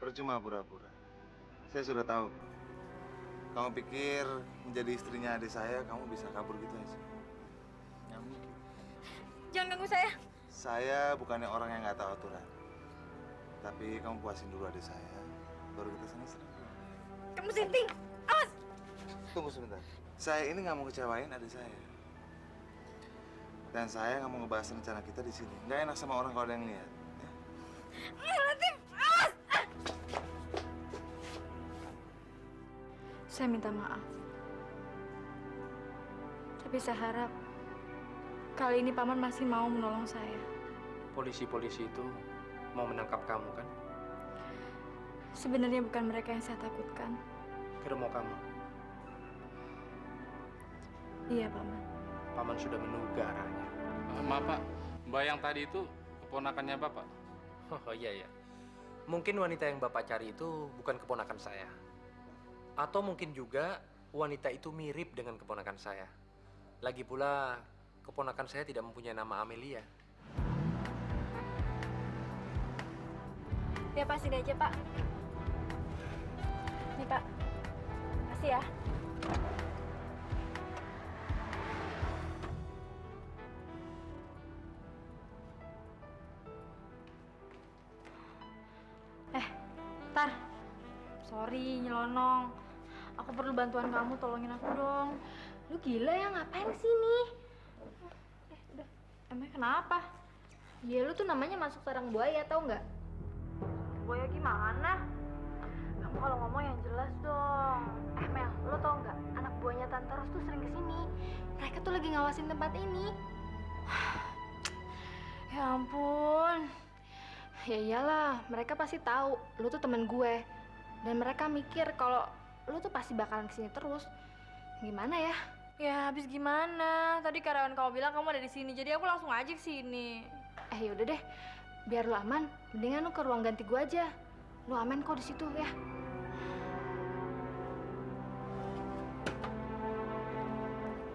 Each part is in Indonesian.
Percuma pura-pura. Saya sudah tahu. Kamu pikir menjadi istrinya adik saya, kamu bisa kabur gitu aja? Nggak mungkin. Jangan ganggu saya. Saya bukannya orang yang nggak tahu aturan. Tapi kamu puasin dulu adik saya, baru kita senang-senang. Kamu sinting. Awas. Tunggu sebentar. Saya ini nggak mau kecewain adik saya. Dan saya nggak mau ngebahas rencana kita di sini. Nggak enak sama orang kalau ada yang lihat. Latif, awas. Saya minta maaf. Tapi saya harap kali ini Paman masih mau menolong saya. Polisi-polisi itu mau menangkap kamu kan? Sebenarnya bukan mereka yang saya takutkan. Kira mau kamu. Iya, Paman. Paman sudah menunggu ke arahnya. Maaf Pak, Mbak yang tadi itu keponakannya Bapak. Oh iya ya. Mungkin wanita yang Bapak cari itu bukan keponakan saya. Atau mungkin juga wanita itu mirip dengan keponakan saya. Lagi pula keponakan saya tidak mempunyai nama Amelia. Ya pasti aja, Pak. Nih, Pak. Kasih ya. Tar. Sorry, nyelonong. Aku perlu bantuan kamu, tolongin aku dong. Lu gila ya, ngapain kesini? Udah. Emangnya kenapa? Ya lu tuh namanya masuk sarang buaya, tau nggak? Buaya gimana? Kamu kalau ngomong yang jelas dong. Mel, lo tau nggak? Anak buahnya Tante Ros tuh sering kesini. Mereka tuh lagi ngawasin tempat ini. Ya ampun. Ya iyalah, mereka pasti tahu lu tuh temen gue. Dan mereka mikir kalau lu tuh pasti bakalan kesini terus. Gimana ya? Ya habis gimana? Tadi karyawan kamu bilang kamu ada di sini, jadi aku langsung aja ke sini. Yaudah deh, biar lu aman, mendingan lu ke ruang ganti gue aja. Lu aman kok di situ ya.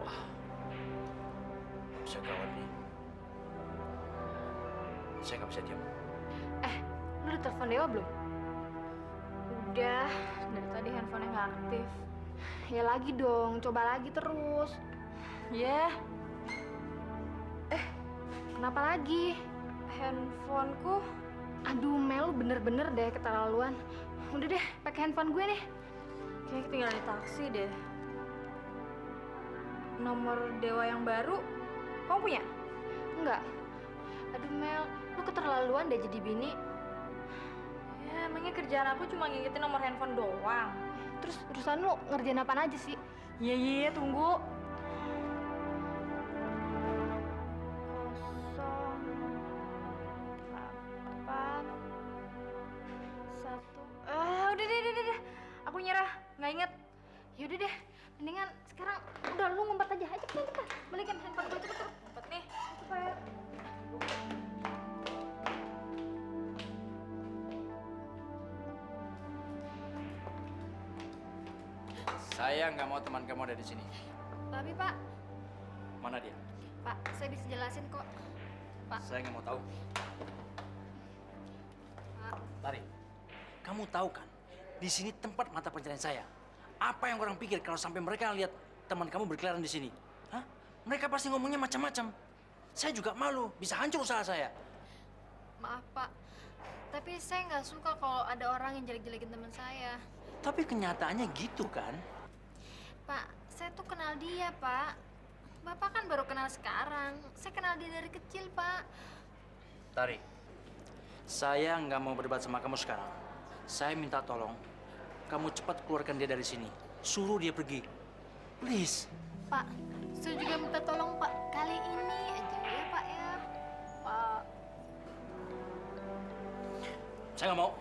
Wah, bisa gawat nih. Saya nggak bisa diam. Lu udah telepon Dewa belum? Udah, dari tadi handphonenya nggak aktif. Ya lagi dong, coba lagi terus. Ya. Kenapa lagi? Handphoneku. Aduh Mel, lu bener-bener deh keterlaluan. Udah deh, pakai handphone gue nih. Kayaknya ketinggalan di taksi deh. Nomor Dewa yang baru, kamu punya? Enggak. Aduh Mel, lu keterlaluan deh jadi bini. Ya, emangnya kerjaan aku cuma ngingetin nomor handphone doang. Terus urusan lu ngerjain apaan aja sih? Iya, tunggu. 08 1. Udah. Aku nyerah, nggak inget. Yaudah deh, mendingan sekarang udah lu ngumpet aja. Cepetan. Balikin handphone gue cepet. Ngumpet nih. Cepet. Saya nggak mau teman kamu ada di sini. Tapi Pak, Mana dia? Pak, saya bisa jelasin kok. Pak. Saya nggak mau tahu. Pak. Lari. Kamu tahu kan, di sini tempat mata pencarian saya. Apa yang orang pikir kalau sampai mereka lihat teman kamu berkeliaran di sini? Hah? Mereka pasti ngomongnya macam-macam. Saya juga malu, bisa hancur usaha saya. Maaf Pak, tapi saya nggak suka kalau ada orang yang jelek-jelekin teman saya. Tapi kenyataannya gitu kan? Pak, saya tuh kenal dia, Pak. Bapak kan baru kenal sekarang. Saya kenal dia dari kecil, Pak. Tari, saya nggak mau berdebat sama kamu sekarang. Saya minta tolong, kamu cepat keluarkan dia dari sini. Suruh dia pergi. Please. Pak, saya juga minta tolong, Pak. Kali ini Saya nggak mau.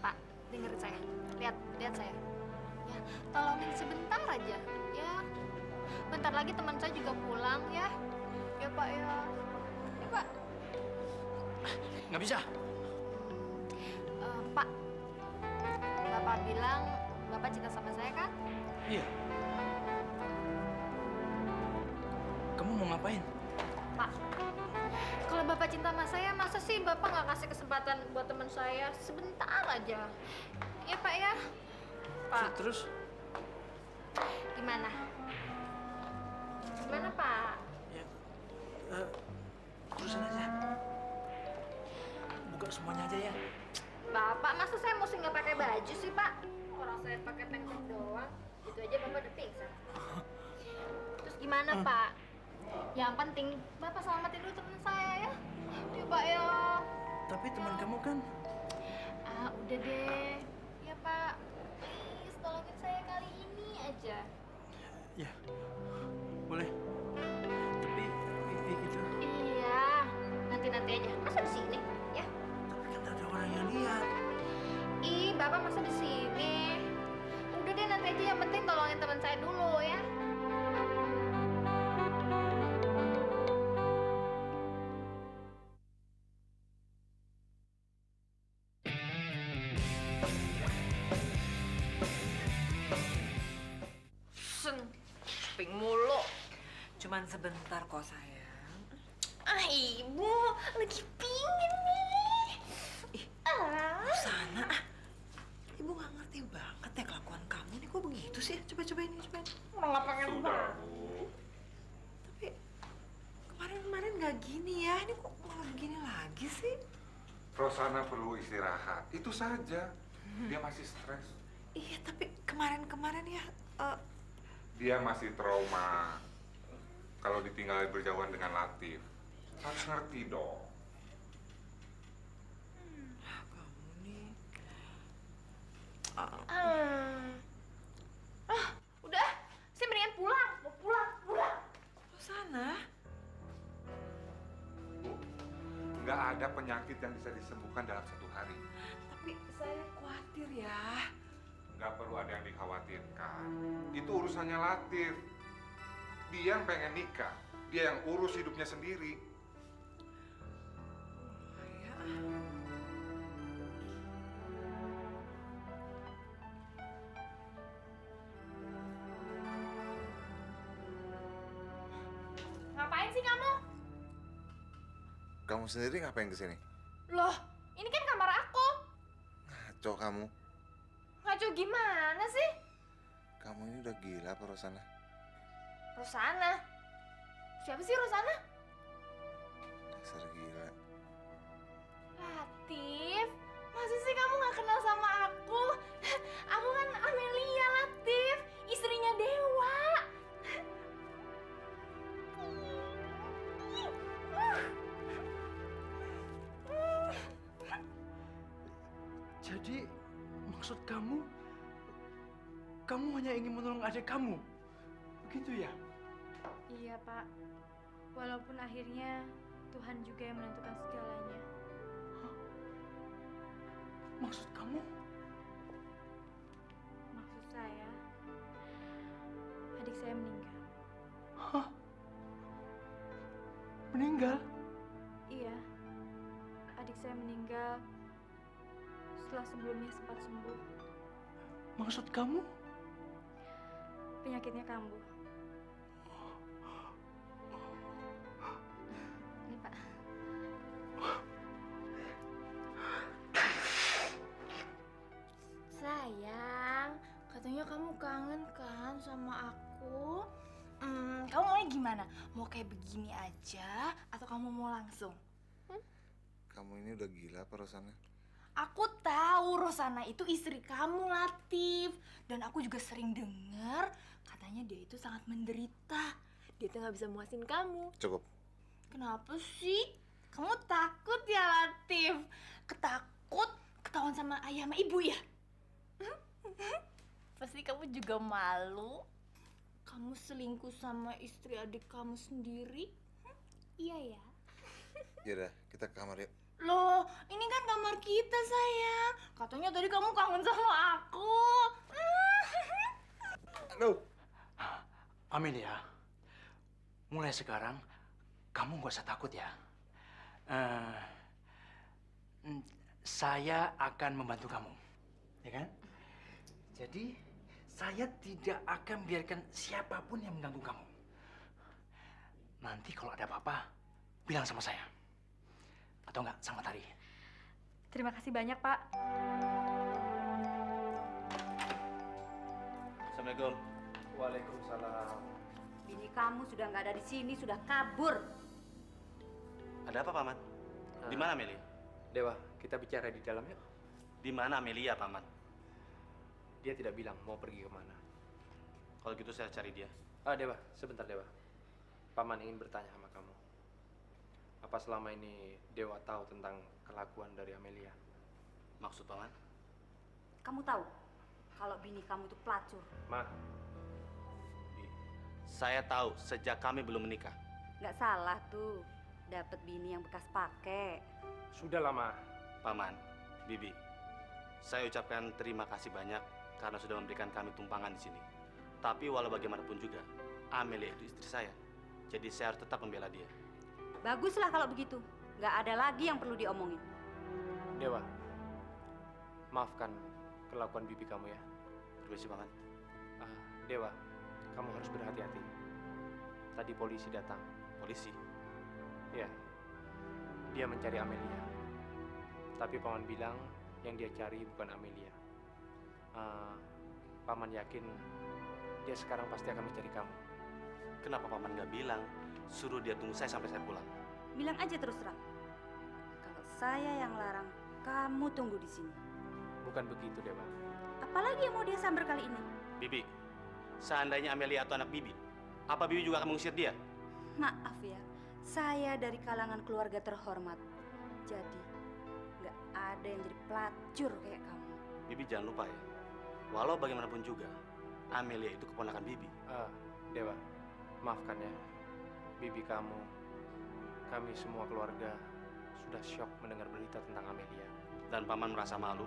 Pak, dengerin saya. Lihat saya. Ya, tolongin sebentar aja. Ya, bentar lagi teman saya juga pulang ya. Ya Pak ya. Ya Pak. Nggak bisa. Pak, Bapak bilang Bapak cinta sama saya kan? Iya. Kamu mau ngapain? Pak, kalau Bapak cinta sama saya, masa sih Bapak nggak kasih kesempatan buat teman saya sebentar aja? Ya Pak ya. Pak, Terus? gimana? Gimana Pak? Ya, terusin aja. Buka semuanya aja ya. Bapak, masa saya mesti nggak pakai baju sih Pak? Orang saya pakai tank top doang, gitu aja Bapak udah pingsan. Terus gimana Pak? Yang penting Bapak selamatin dulu teman saya ya. Ya Pak ya. Tapi teman kamu kan. Udah deh. Ya Pak, please tolongin saya kali ini aja. Ya, boleh. Tapi itu. Iya, nanti aja. Masa di sini? Ya. Tapi kan ada orang yang lihat. Ih, Bapak masa di sini? Udah deh, nanti aja. Yang penting tolongin teman saya dulu ya. Shopping mulu. Cuman sebentar kok sayang. Ibu, lagi pingin nih. Sana Ibu nggak ngerti banget ya kelakuan kamu nih, kok begitu sih? Coba ini, coba. Orang nggak pengen banget. Tapi kemarin nggak gini ya, ini kok malah begini lagi sih? Rosana perlu istirahat, itu saja. Dia masih stres. Iya, tapi kemarin ya, Dia masih trauma kalau ditinggal berjauhan dengan Latif. Harus ngerti dong. kamu nih. Udah, saya mendingan pulang. Mau pulang. Sana. Bu, nggak ada penyakit yang bisa disembuhkan dalam 1 hari. Tapi saya khawatir ya. Nggak perlu ada yang dikhawatirkan. Itu urusannya Latif. Dia yang pengen nikah. Dia yang urus hidupnya sendiri. Ya. Ngapain sih kamu? Kamu sendiri ngapain kesini? Loh, ini kan kamar aku. Ngaco kamu. Ngaco gimana sih? Kamu ini udah gila apa Rosana? Rosana? Siapa sih Rosana? Dasar gila. Latif, masa sih kamu nggak kenal sama aku? Aku kan Amelia, Latif, istrinya Dewa. Jadi maksud kamu hanya ingin menolong adik kamu, begitu ya? Iya, Pak. Walaupun akhirnya Tuhan juga yang menentukan segalanya. Maksud kamu? Maksud saya, adik saya meninggal. Hah? Meninggal? Iya, adik saya meninggal setelah sebelumnya sempat sembuh. Maksud kamu? Penyakitnya kambuh. Ini, Pak. Sayang, katanya kamu kangen kan sama aku? Kamu maunya gimana? Mau kayak begini aja atau kamu mau langsung? Kamu ini udah gila apa Rosana? Aku tahu Rosana itu istri kamu, Latif. Dan aku juga sering dengar katanya dia itu sangat menderita. Dia tuh nggak bisa muasin kamu. Cukup. Kenapa sih? Kamu takut ya, Latif? Ketakut ketahuan sama ayah sama ibu ya? Pasti kamu juga malu. Kamu selingkuh sama istri adik kamu sendiri? Iya ya? Yaudah, kita ke kamar yuk. Loh, ini kan kamar kita, sayang. Katanya tadi kamu kangen sama aku. Aduh. Amelia, mulai sekarang kamu gak usah takut ya. Eh, saya akan membantu kamu, ya kan? Jadi saya tidak akan biarkan siapapun yang mengganggu kamu. Nanti kalau ada apa-apa, bilang sama saya. Atau enggak, sama Tari. Terima kasih banyak, Pak. Assalamualaikum. Waalaikumsalam. Bini kamu sudah nggak ada di sini, sudah kabur. Ada apa, Paman? Di mana Amelia? Dewa, kita bicara di dalam yuk. Di mana Amelia, Paman? Dia tidak bilang mau pergi kemana. Kalau gitu saya cari dia. Dewa, sebentar Dewa. Paman ingin bertanya sama kamu. Apa selama ini Dewa tahu tentang kelakuan dari Amelia? Maksud Paman? Kamu tahu kalau bini kamu itu pelacur. Ma, Saya tahu sejak kami belum menikah. Nggak salah tuh, dapat bini yang bekas pakai. sudah lama. Paman, Bibi, saya ucapkan terima kasih banyak karena sudah memberikan kami tumpangan di sini. Tapi walau bagaimanapun juga, Amelia itu istri saya. Jadi saya harus tetap membela dia. Baguslah kalau begitu. Nggak ada lagi yang perlu diomongin. Dewa, maafkan kelakuan bibi kamu ya. Permisi, Paman. Dewa, kamu harus berhati-hati. Tadi polisi datang. Polisi. Ya, dia mencari Amelia. Tapi Paman bilang yang dia cari bukan Amelia. Paman yakin dia sekarang pasti akan mencari kamu. Kenapa Paman nggak bilang? Suruh dia tunggu saya sampai saya pulang. Bilang aja terus terang. Kalau saya yang larang, kamu tunggu di sini. Bukan begitu, Dewa. Apalagi yang mau dia sambar kali ini? Bibi, seandainya Amelia atau anak Bibi, apa Bibi juga akan mengusir dia? Maaf ya, saya dari kalangan keluarga terhormat. Jadi, nggak ada yang jadi pelacur kayak kamu. Bibi jangan lupa ya, walau bagaimanapun juga, Amelia itu keponakan Bibi. Dewa, maafkan ya. Bibi kamu, kami semua keluarga sudah syok mendengar berita tentang Amelia. Dan Paman merasa malu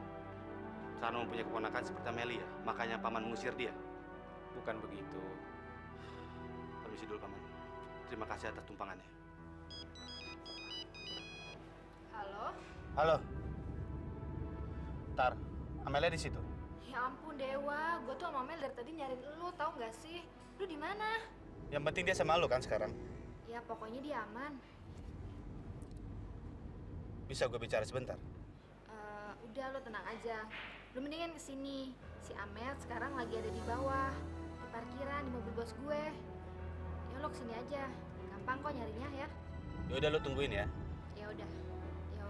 karena mempunyai keponakan seperti Amelia, makanya Paman mengusir dia. Bukan begitu. Permisi dulu, Paman. Terima kasih atas tumpangannya. Halo? Halo. Tar, Amelia di situ. Ya ampun, Dewa. Gue tuh sama Mel dari tadi nyariin lu, tau nggak sih? Lu di mana? Yang penting dia sama lu kan sekarang. Ya pokoknya dia aman. Bisa gue bicara sebentar? Udah, lo tenang aja. Lu mendingan kesini. Si Amet sekarang lagi ada di bawah, di parkiran, di mobil bos gue. Ya lo kesini aja. Gampang kok nyarinya ya. Ya udah lu tungguin ya. Ya udah. Yo.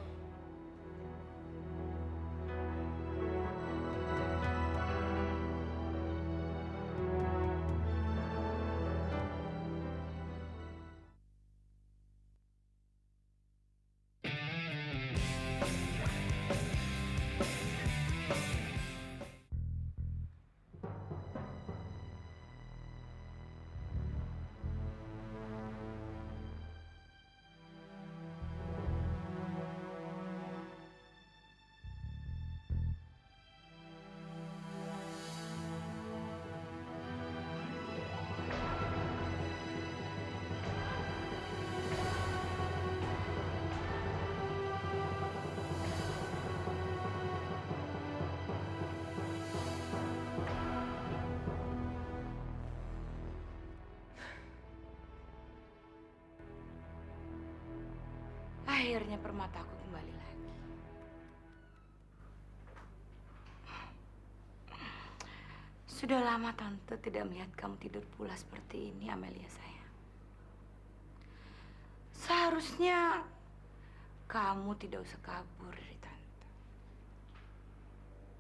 Akhirnya permataku kembali lagi. Sudah lama Tante tidak melihat kamu tidur pula seperti ini, Amelia sayang. Seharusnya kamu tidak usah kabur dari Tante.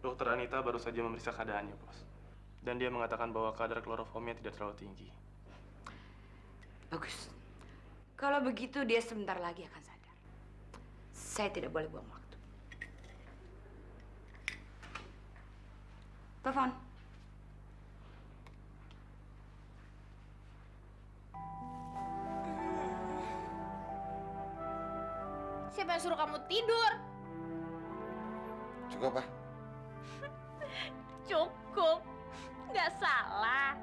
Dokter Anita baru saja memeriksa keadaannya, Bos. Dan dia mengatakan bahwa kadar kloroformnya tidak terlalu tinggi. Bagus. Kalau begitu dia sebentar lagi akan sadar. Saya tidak boleh buang waktu. Telepon. Siapa yang suruh kamu tidur? Cukup, ah. Cukup. Nggak salah.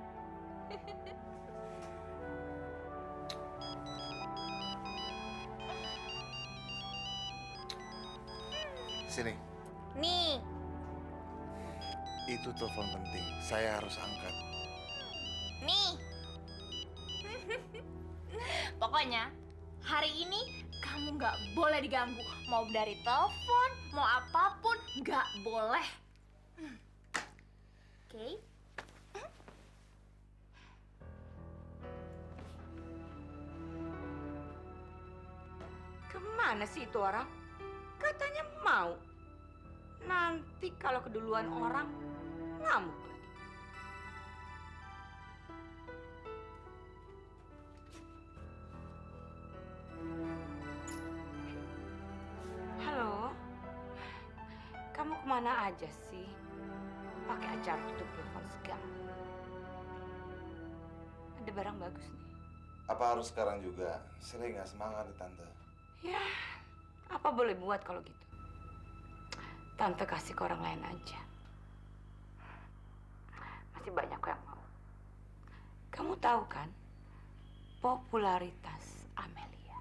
Sini. Nih, Itu telepon penting. Saya harus angkat. nih. Pokoknya hari ini kamu nggak boleh diganggu. Mau dari telepon, mau apapun, nggak boleh. Oke? Kemana sih itu orang? Katanya mau. Nanti kalau keduluan orang, ngamuk lagi. Halo? Kamu kemana aja sih? Pakai acara tutup telepon segala. Ada barang bagus nih. Apa harus sekarang juga? Saya nggak semangat nih, Tante. Ya, apa boleh buat kalau gitu? Tante kasih ke orang lain aja. Masih banyak yang mau. Kamu tahu kan, popularitas Amelia.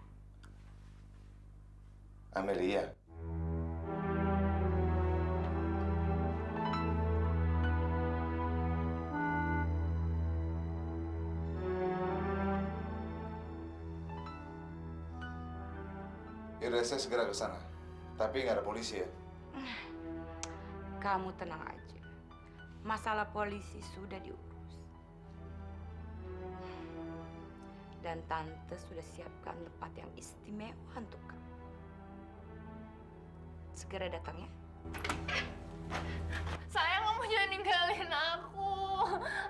Amelia. Yaudah, saya segera ke sana. Tapi nggak ada polisi ya? Kamu tenang aja. Masalah polisi sudah diurus. Dan Tante sudah siapkan tempat yang istimewa untuk kamu. Segera datang ya. Sayang, kamu jangan ninggalin aku.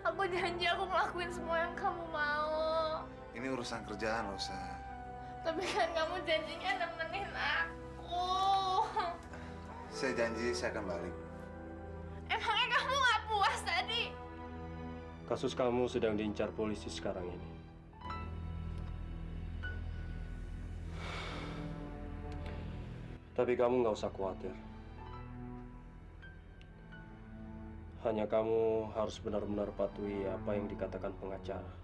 Aku janji aku ngelakuin semua yang kamu mau. Ini urusan kerjaan, Rosa. Tapi kan kamu janjinya nemenin aku. Saya janji saya akan balik. Emangnya kamu nggak puas tadi? Kasus kamu sedang diincar polisi sekarang ini. Tapi kamu nggak usah khawatir. Hanya kamu harus benar-benar patuhi apa yang dikatakan pengacara.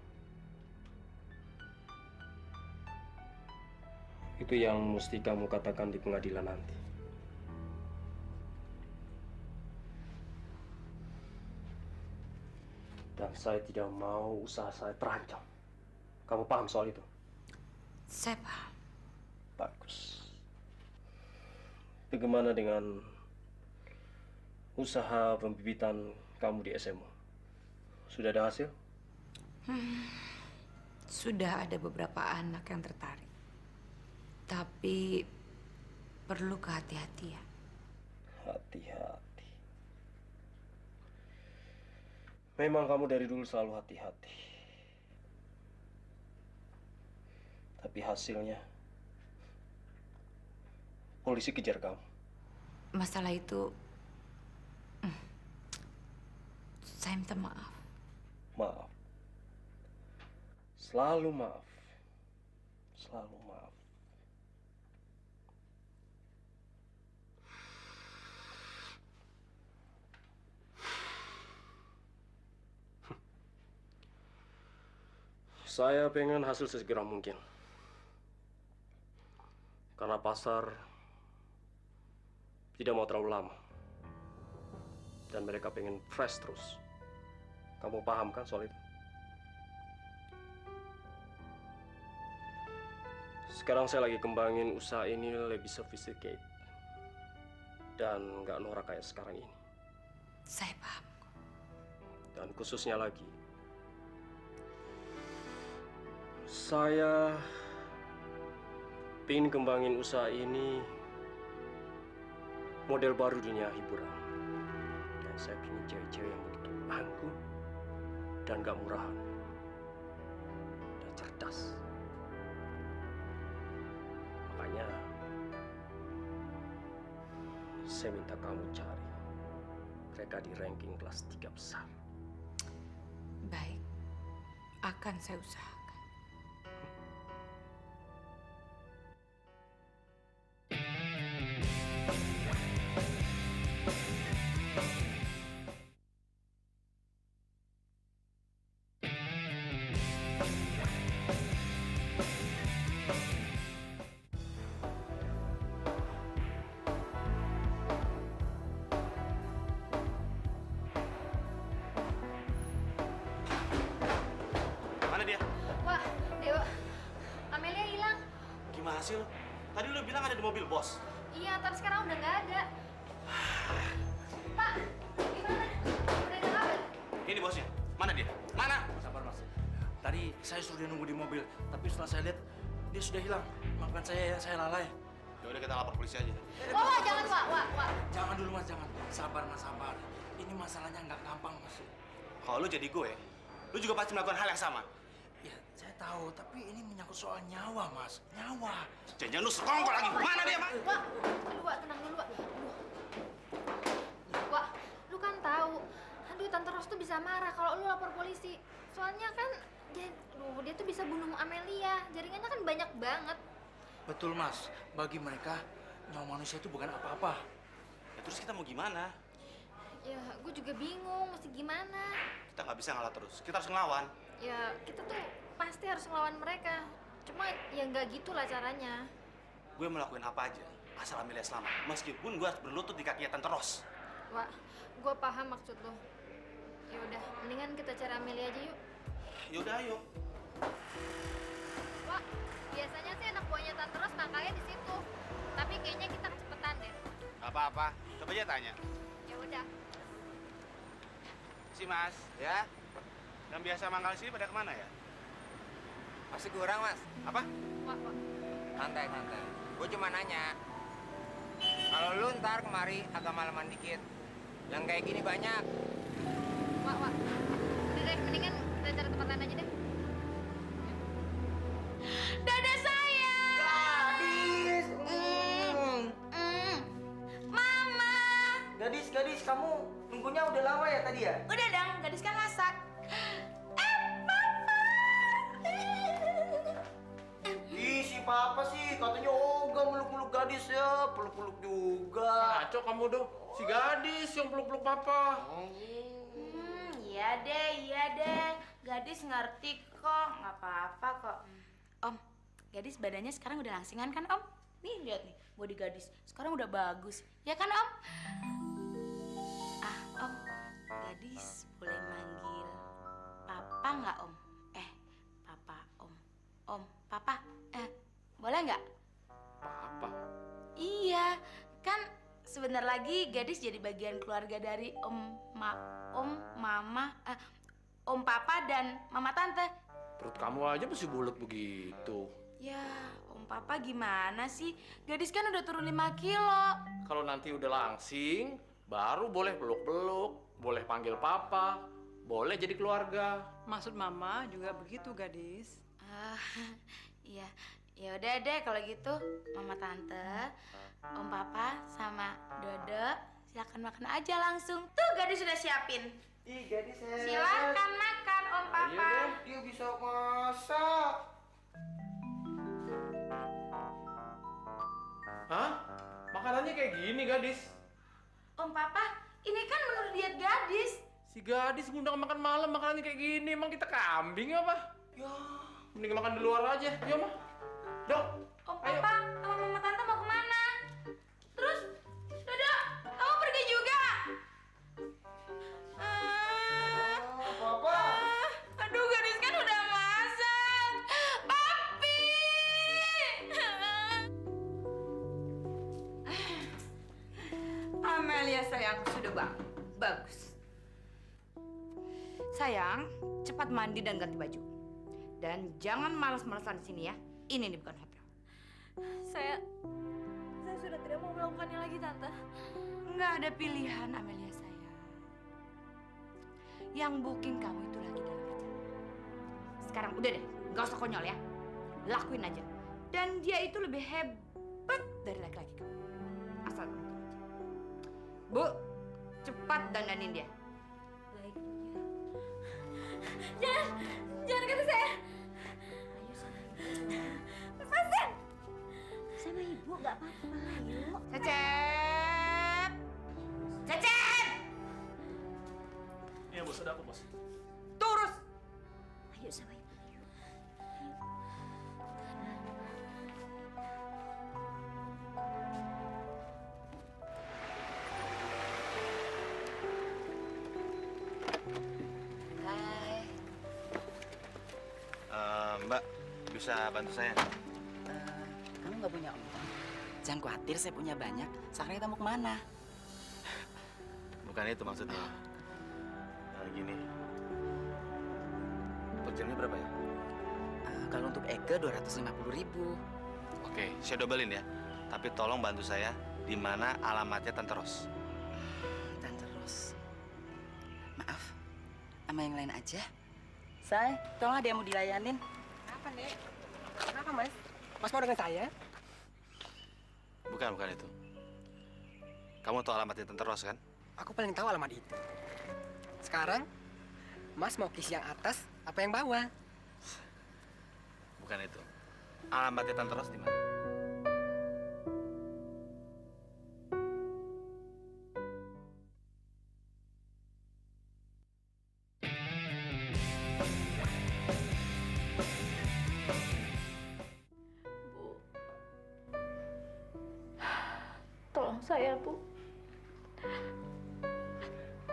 Itu yang mesti kamu katakan di pengadilan nanti. Dan saya tidak mau usaha saya terancam. Kamu paham soal itu? Saya paham. Bagus. Bagaimana dengan usaha pembibitan kamu di SMU? Sudah ada hasil? Sudah ada beberapa anak yang tertarik. Tapi perlu kehati-hatian. Hati-hati. Memang kamu dari dulu selalu hati-hati. Tapi hasilnya, polisi kejar kamu. Masalah itu, saya minta maaf. Maaf. Selalu maaf. Selalu maaf. Saya pengen hasil sesegera mungkin. Karena pasar tidak mau terlalu lama. Dan mereka pengen fresh terus. Kamu paham kan soal itu? Sekarang saya lagi kembangin usaha ini lebih sophisticated. Dan nggak norak kayak sekarang ini. Saya paham. Dan khususnya lagi, saya ingin kembangin usaha ini model baru dunia hiburan. Dan saya ingin cewek-cewek yang begitu anggun dan gak murahan dan cerdas. Makanya saya minta kamu cari mereka di ranking kelas 3 besar. Baik, akan saya usahakan. gimana sih lo? Tadi lo bilang ada di mobil bos. Iya, tapi sekarang udah nggak ada. Pak, gimana? Udah ada kabar? Ini bosnya. Mana dia? Mana? Sabar mas. Tadi saya suruh dia nunggu di mobil, tapi setelah saya lihat dia sudah hilang. Maafkan saya lalai. Ya udah kita lapor polisi aja. Wah, jangan, Wak. Jangan dulu mas, jangan. Sabar mas, sabar. Ini masalahnya nggak gampang mas. Kalau lu jadi gue, lu juga pasti melakukan hal yang sama. Ya, saya tahu, tapi ini menyangkut soal nyawa mas, nyawa. Jangan lu sekongkol lagi. Mana dia, Mak? Wak, tenang dulu, Wak. Wak, lu kan tahu. Aduh, Tante Ros tuh bisa marah kalau lu lapor polisi. Soalnya kan dia tuh bisa bunuh Amelia. Jaringannya kan banyak banget. Betul mas, bagi mereka nyawa manusia itu bukan apa-apa. Ya terus kita mau gimana? Ya, gue juga bingung mesti gimana. Kita nggak bisa ngalah terus. Kita harus ngelawan. Ya, kita tuh pasti harus ngelawan mereka. Cuma ya nggak gitulah caranya. Gue melakukan apa aja asal Amelia selamat. Meskipun gue harus berlutut di kakinya Tante Ros. Wak, gue paham maksud lo. Ya udah, mendingan kita cari Amelia aja yuk. Yaudah, ayo. Wak, biasanya sih anak buahnya Tante Ros nangkalnya di situ. Tapi kayaknya kita kecepatan deh. Gak apa-apa. Coba aja tanya. Ya udah. Si Mas, ya? Yang biasa mangkal sini pada kemana ya? Masih kurang, Mas. Apa? Wak. Santai. Gue cuma nanya. Kalau lu ntar kemari agak malaman dikit. Yang kayak gini banyak. Wak. Udah deh, mendingan kita cari tempat lain aja deh. Dada saya! Gadis! Mama! Gadis, kamu nunggunya udah lama ya tadi ya? Udah dong, gadis kan masak. Ih, si papa sih katanya ogah meluk-meluk gadis ya, peluk-peluk juga. Ngaco kamu dong. Si gadis yang peluk-peluk papa. Iya deh. Gadis ngerti kok, nggak apa-apa kok. Om, gadis badannya sekarang udah langsingan kan Om? Nih lihat nih, body gadis sekarang udah bagus, ya kan Om? Om, gadis boleh manggil Papa nggak Om? Papa Om, Papa, boleh nggak? Papa? Iya, kan sebentar lagi gadis jadi bagian keluarga dari Om Papa dan Mama Tante. Perut kamu aja masih bulat begitu. Ya, Om Papa gimana sih? Gadis kan udah turun 5 kilo. Kalau nanti udah langsing, baru boleh peluk-peluk, boleh panggil papa, boleh jadi keluarga. Maksud Mama juga begitu, gadis. Iya, ya udah deh kalau gitu, Mama Tante, Om Papa sama Dodo silakan makan aja langsung. Tuh gadis sudah siapin. Ih, gadis Silakan makan Om Papa. Dia bisa masak. Hah? Makanannya kayak gini, gadis? Om Papa, ini kan menurut diet gadis. Si gadis ngundang makan malam, makanannya kayak gini. Emang kita kambing apa? Ya. Mending makan di luar aja. Yuk, Mah. Dok. Om Papa sama Mama Tante mau kemana? Terus, Dodo, kamu pergi juga? Papa. Aduh, gadis kan udah masak. Papi! Amelia sayang, sudah bagus. Sayang, cepat mandi dan ganti baju. Dan jangan malas-malasan di sini ya. Ini nih bukan hotel. Saya sudah tidak mau melakukannya lagi, Tante. Nggak ada pilihan, Amelia sayang. Yang booking kamu itu lagi dalam perjalanan. Sekarang udah deh, nggak usah konyol ya. Lakuin aja. Dan dia itu lebih hebat dari laki-laki kamu. Asal kamu tahu aja. Bu, cepat dandanin dia. Baik, ya. Jangan kata saya. Ayo sana. Lepasin. Sama ibu nggak apa-apa. Ayo. Cecep. Cecep. Iya bos, ada apa bos? Turus. Ayo sama ibu. Mbak, bisa bantu saya? nggak punya uang. Jangan khawatir, saya punya banyak. Sekarang kita mau kemana? Bukan itu maksudnya. Gini. Per jamnya berapa ya? Kalau untuk Eke 250.000. Oke, saya dobelin ya. Tapi tolong bantu saya di mana alamatnya Tante Ros. Tante Ros. Maaf, sama yang lain aja. Say, tolong ada yang mau dilayanin. Apa, Nek? Kenapa, Mas? Mas mau dengan saya? Bukan itu. Kamu tahu alamatnya Tante Ros kan? Aku paling tahu alamat itu. Sekarang, Mas mau kis yang atas apa yang bawah? Bukan itu. Alamatnya Tante Ros di mana? Tolong saya, Bu.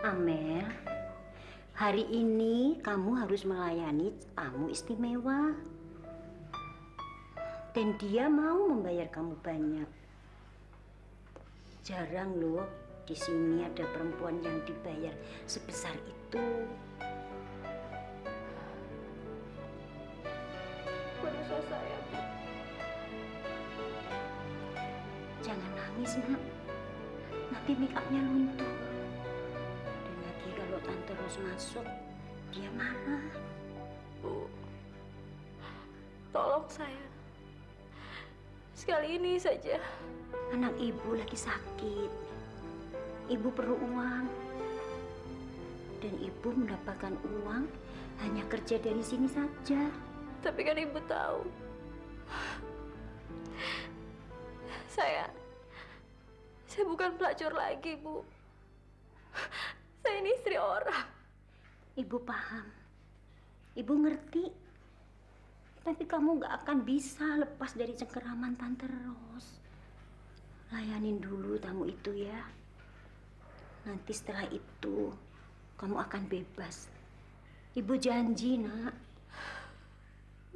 Amel, hari ini kamu harus melayani tamu istimewa. Dan dia mau membayar kamu banyak. Jarang loh di sini ada perempuan yang dibayar sebesar itu. Dosa saya, Bu. Jangan nangis, Nak. Nanti make-upnya luntur. Dan lagi kalau Tante Ros masuk, dia marah. Bu, tolong saya. Sekali ini saja. Anak ibu lagi sakit. Ibu perlu uang. Dan ibu mendapatkan uang hanya kerja dari sini saja. Tapi kan ibu tahu. Saya bukan pelacur lagi, Bu. Saya ini istri orang. Ibu paham. Ibu ngerti. Tapi kamu gak akan bisa lepas dari cengkeraman Tante Ros. Layanin dulu tamu itu ya. Nanti setelah itu, kamu akan bebas. Ibu janji, Nak.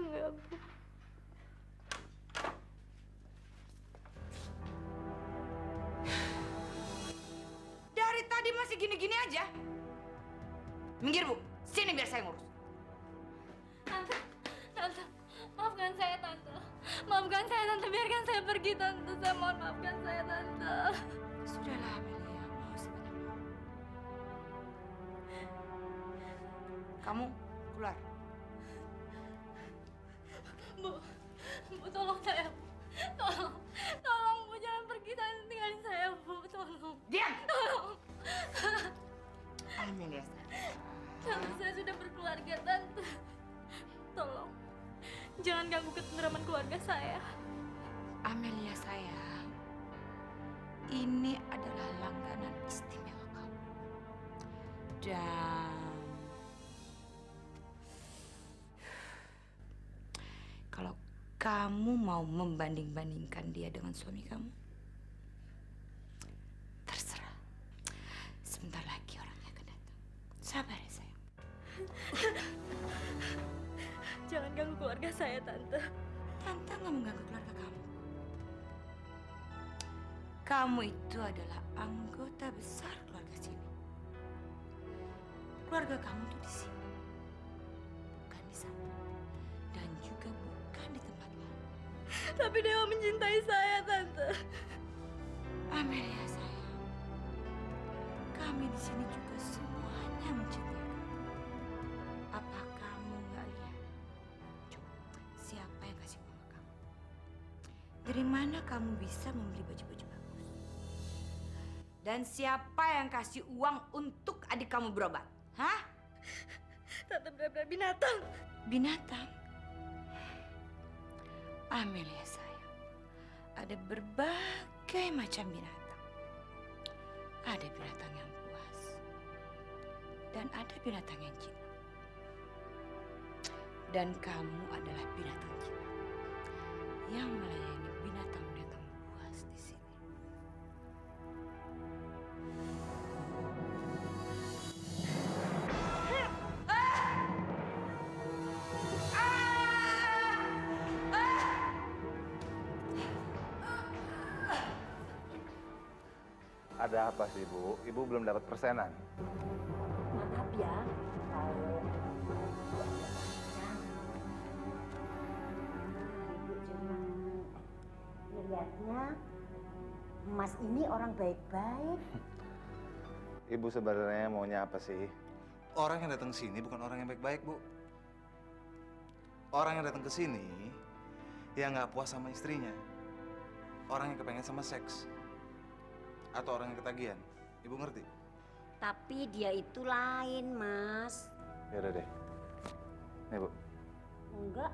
Enggak, Bu. Dari tadi masih gini-gini aja. Minggir, Bu. Sini biar saya ngurus. Tante, maafkan saya, Tante. Maafkan saya, Tante. Biarkan saya pergi, Tante. Saya mohon maafkan saya, Tante. Sudahlah, Amelia. Mau sebanyak mau. Kamu keluar. Bu, tolong saya, Bu. Tolong, Bu. Jangan pergi, Tante. Tinggalin saya, Bu. Tolong. Diam! Tolong. Amelia, Tante, saya sudah berkeluarga, Tante. Tolong. Jangan ganggu ketentraman keluarga saya. Amelia sayang, ini adalah langganan istimewa kamu. Dan kalau kamu mau membanding-bandingkan dia dengan suami kamu, terserah. Sebentar lagi orangnya akan datang. Sabar ya sayang. Jangan ganggu keluarga saya, Tante. Tante nggak mengganggu keluarga kamu. Kamu itu adalah anggota besar keluarga sini. Keluarga kamu tuh di sini, bukan di sana, dan juga bukan di tempat lain. Tapi Dewa mencintai saya, Tante. Amelia sayang, kami di sini juga semuanya mencintai kamu. Apa kamu nggak lihat? Coba, siapa yang kasih uang ke kamu? Dari mana kamu bisa membeli baju-baju bagus? Dan siapa yang kasih uang untuk adik kamu berobat? Hah? Tante benar-benar binatang. Binatang? Amelia sayang, ada berbagai macam binatang. Ada binatang yang buas, dan ada binatang yang jinak. Dan kamu adalah binatang jinak yang melayani binatang-binatang buas di sini. Ada apa sih, Bu? Ibu belum dapat persenan. Maaf ya, kalau Ibu cuma melihatnya Mas ini orang baik-baik. Ibu sebenarnya maunya apa sih? Orang yang datang sini bukan orang yang baik-baik, Bu. Orang yang datang ke sini yang nggak puas sama istrinya. Orang yang kepengen sama seks. Atau orang yang ketagihan. Ibu ngerti? Tapi dia itu lain, Mas. Ya udah deh. Nih, Bu. Enggak.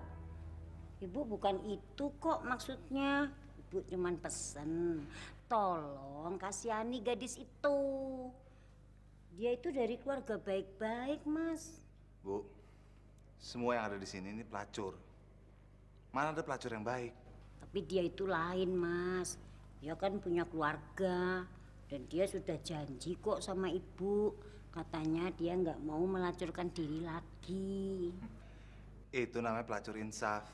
Ibu bukan itu kok maksudnya. Ibu cuman pesen, tolong kasihani gadis itu. Dia itu dari keluarga baik-baik, Mas. Bu, semua yang ada di sini ini pelacur. Mana ada pelacur yang baik? Tapi dia itu lain, Mas. Dia kan punya keluarga. Dan dia sudah janji kok sama ibu. Katanya dia nggak mau melacurkan diri lagi. Itu namanya pelacur insaf.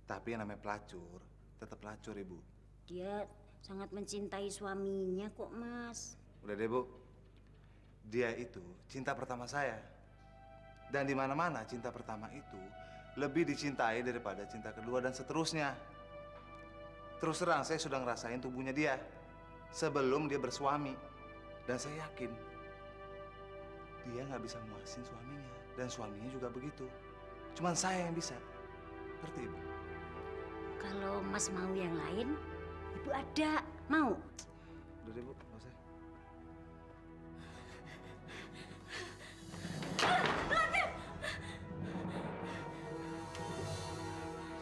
Tapi yang namanya pelacur, tetap pelacur, Ibu. Dia sangat mencintai suaminya kok, Mas. Udah deh, Bu. Dia itu cinta pertama saya. Dan di mana-mana cinta pertama itu lebih dicintai daripada cinta kedua dan seterusnya. Terus terang saya sudah ngerasain tubuhnya dia sebelum dia bersuami. Dan saya yakin dia nggak bisa muasin suaminya. Dan suaminya juga begitu. Cuman saya yang bisa. Ngerti, Ibu? Kalau Mas mau yang lain, Ibu ada. Mau? Udah deh, Bu. Nggak usah.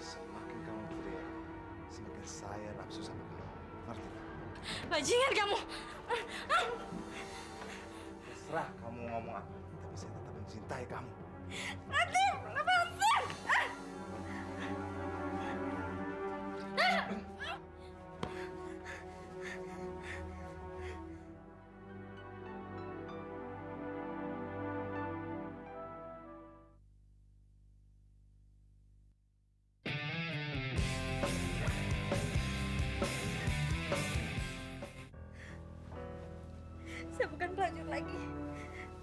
Semakin kamu teriak, semakin saya nafsu sama kamu. Ngerti? Bajingan kamu. Terserah kamu ngomong apa, tapi saya tetap mencintai kamu. Latif, lepasin. Saya bukan pelacur lagi.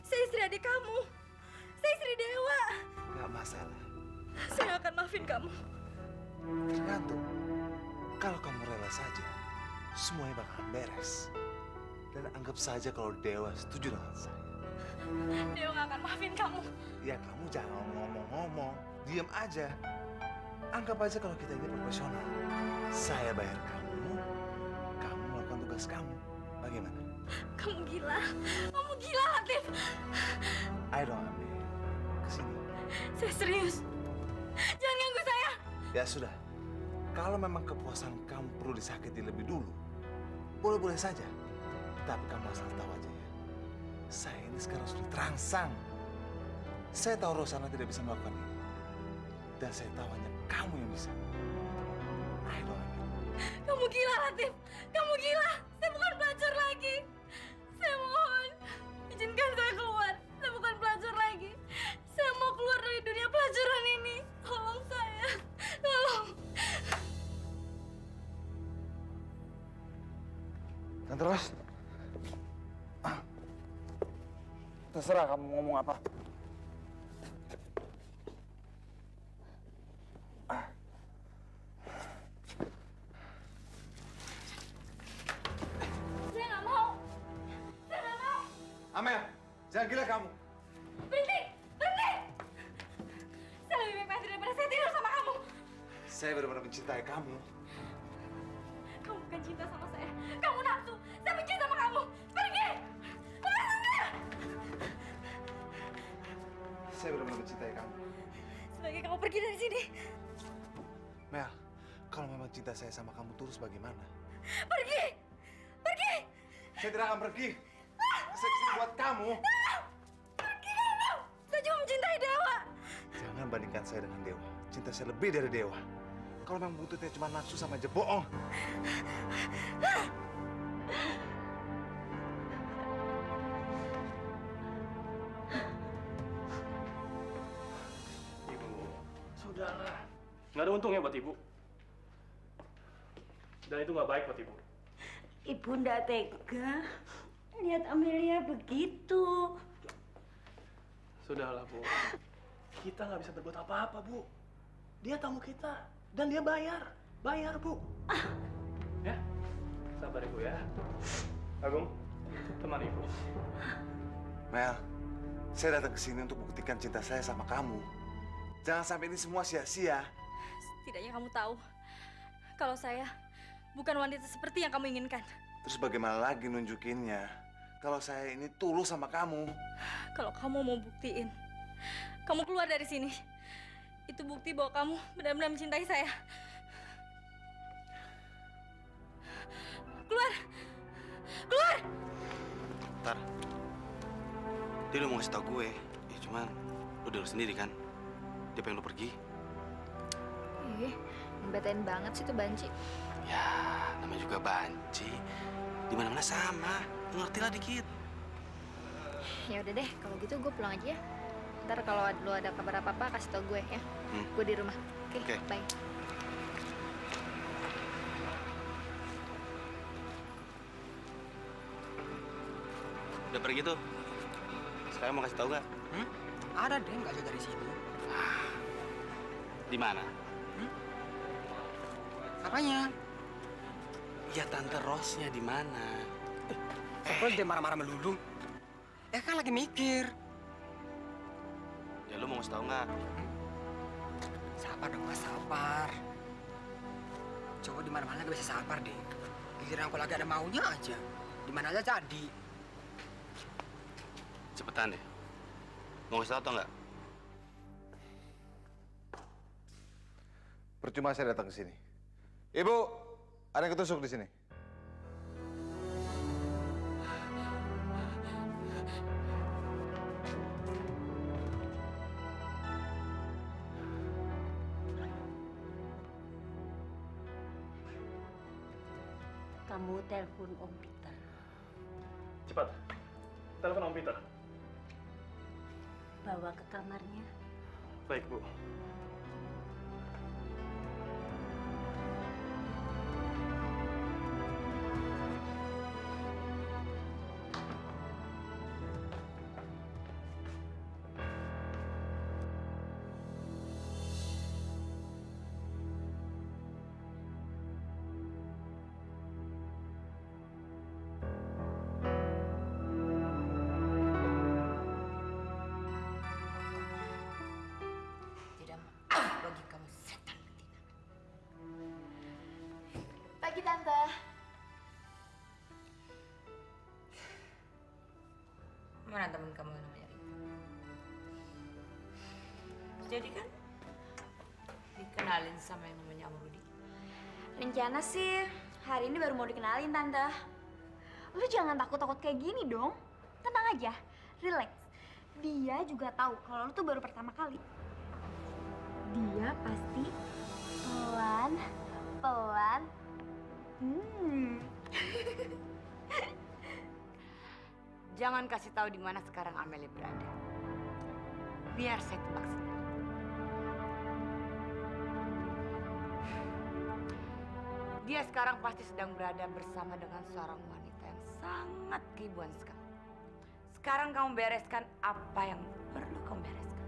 Saya istri adik kamu. Saya istri Dewa. Gak masalah. Saya akan maafin kamu. Tergantung. Kalau kamu rela saja, semuanya bakalan beres. Dan anggap saja kalau Dewa setuju dengan saya. Dewa gak akan maafin kamu. Ya kamu jangan ngomong-ngomong. Diam aja. Anggap aja kalau kita ini profesional. Saya bayar kamu, kamu melakukan tugas kamu. Bagaimana? Kamu gila. Kamu gila, Latif. Ayo dong, Ami. Kesini. Saya serius. Jangan ganggu saya. Ya sudah. Kalau memang kepuasan kamu perlu disakiti lebih dulu, boleh-boleh saja. Tapi kamu asal tahu aja ya. Saya ini sekarang sudah terangsang. Saya tahu Rosana tidak bisa melakukan ini. Dan saya tahu hanya kamu yang bisa. Ayo dong, Ami. Kamu gila, Latif. Kamu gila. Saya bukan pelacur lagi. Saya mohon, izinkan saya keluar. Saya bukan pelacur lagi. Saya mau keluar dari dunia pelacuran ini. Tolong saya. Tolong. Dan terus, terserah kamu ngomong apa. Saya nggak mau. Saya nggak mau. Amel, jangan gila kamu. Berhenti. Berhenti. Saya lebih baik mati daripada saya tidur sama kamu. Saya benar-benar mencintai kamu. Kamu bukan cinta sama saya. Kamu nafsu. Saya benci sama kamu. Pergi. Lepaskan saya. Saya benar-benar mencintai kamu. Sebagai kamu pergi dari sini. Mel, kalau memang cinta saya sama kamu tulus bagaimana? Pergi. Pergi. Saya tidak akan pergi. Saya kesini buat kamu. Pergi kamu. Saya cuma mencintai Dewa. Jangan bandingkan saya dengan Dewa. Cinta saya lebih dari Dewa. Kalau memang butuhnya cuma nafsu sama aja bohong. Ibu, sudahlah. Nggak ada untungnya buat ibu. Dan itu nggak baik buat ibu. Ibu ndak tega lihat Amelia begitu. Sudahlah, Bu. Kita nggak bisa berbuat apa-apa, Bu. Dia tamu kita dan dia bayar. Bayar, Bu. Ya, sabar Ibu ya. Agung, temani Ibu. Mel, saya datang ke sini untuk buktikan cinta saya sama kamu. Jangan sampai ini semua sia-sia. Setidaknya kamu tahu kalau saya bukan wanita seperti yang kamu inginkan. Terus bagaimana lagi nunjukinnya kalau saya ini tulus sama kamu? Kalau kamu mau buktiin, kamu keluar dari sini. Itu bukti bahwa kamu benar-benar mencintai saya. Keluar! Keluar! Ntar, dia udah mau ngasih tau gue. Ya cuman, lu udah sendiri kan? Dia pengen lu pergi. Ngebetain banget sih tuh Banci. Ya, namanya juga banci. Di mana-mana sama. Lu ngerti lah dikit. Ya udah deh, kalau gitu gue pulang aja ya. Ntar kalau lu ada kabar apa-apa kasih tau gue ya. Gue di rumah. Oke, bye. Udah pergi tuh. Sekarang mau kasih tau gak? Ada deh, nggak jauh dari sini. Di mana? Apanya? Ya Tante Rosnya di mana? Kok dia marah-marah melulu? Kan lagi mikir. Ya lu mau ngasih tau nggak? Sabar dong Mas, sabar. Cowok di mana-mana gak bisa sabar deh. Giliran aku lagi ada maunya aja. Di mana aja jadi. Cepetan deh. Mau ngasih tau atau nggak? Percuma saya datang ke sini. Ibu, ada yang ketusuk di sini. Kamu telepon Om Peter. Cepat, telepon Om Peter. Bawa ke kamarnya. Baik, Bu. Pagi, Tante. Mana temen kamu yang namanya Rita? Jadi kan dikenalin sama yang namanya Om Rudi. Rencana sih hari ini baru mau dikenalin, Tante. Lu jangan takut-takut kayak gini dong. Tenang aja, relax. Dia juga tahu kalau lu tuh baru pertama kali. Dia pasti pelan-pelan. Jangan kasih tahu di mana sekarang Amelia berada. Biar saya tebak sendiri. Dia sekarang pasti sedang berada bersama dengan seorang wanita yang sangat keibuan sekali. Sekarang kamu bereskan apa yang perlu kamu bereskan.